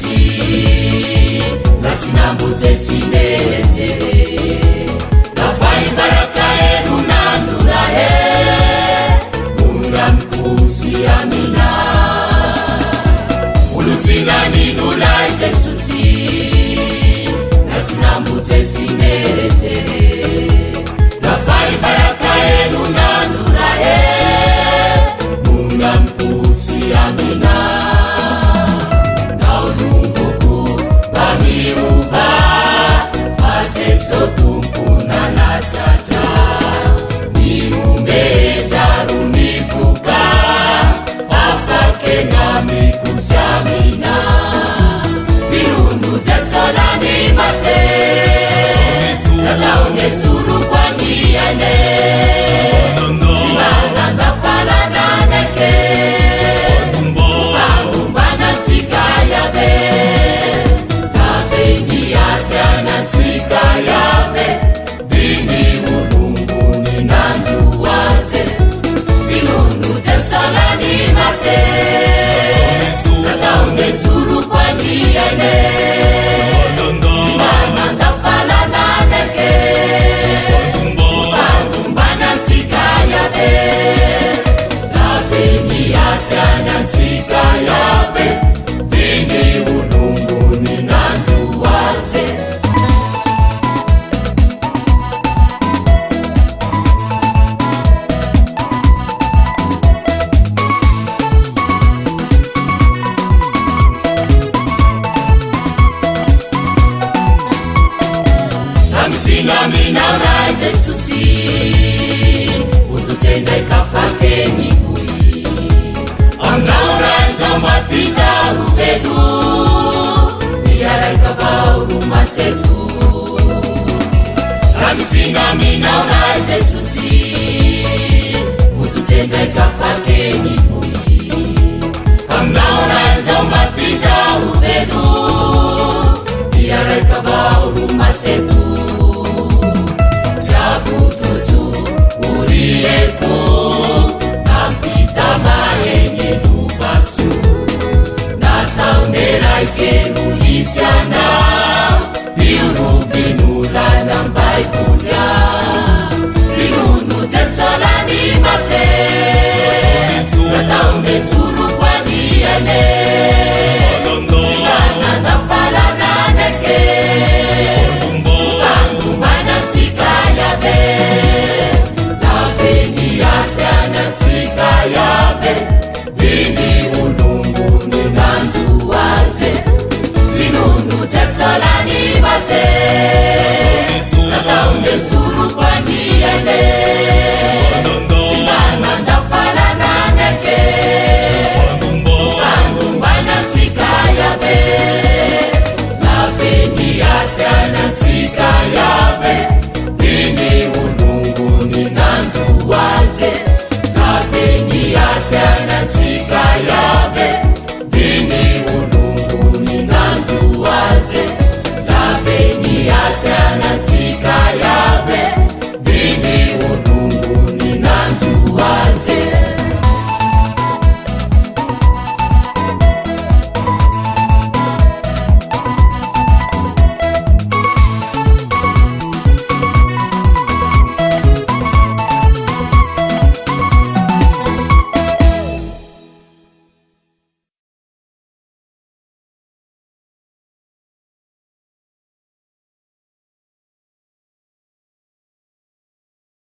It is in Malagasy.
Jesusi nasinambotsetsineresere nafai baraka enunandura mungamkusi amina ulutsinganinulai Jesusi nasinambotsetsineresere nafai baraka enunandura mungamkusi amina sotumpuna la tata niumbeza runipuka afake nami kusamina virundu jasolani mase nazaone suru kwa niyane simananda falana neke ufagumbana chikayabe chikayabe dini ulunguni nanjuwaze vilundu jasalani mase nazaone suru kwa niyane simananda falana neke ufagumbana chikayabe labeni yatyana chikayabe dini ulunguni nanjuwaze Minaura Jesusi ututende kafake nivui amnaura ntomatita uvedu niyaraika vauruma setu amisinga minaura Jesusi ututende kafake nivui amnaura ntomatita uvedu niyaraika vauruma setu Chabututu urieko nampita maenye nubasu nataunera ikeruhisiana diuruvinula nambaikulia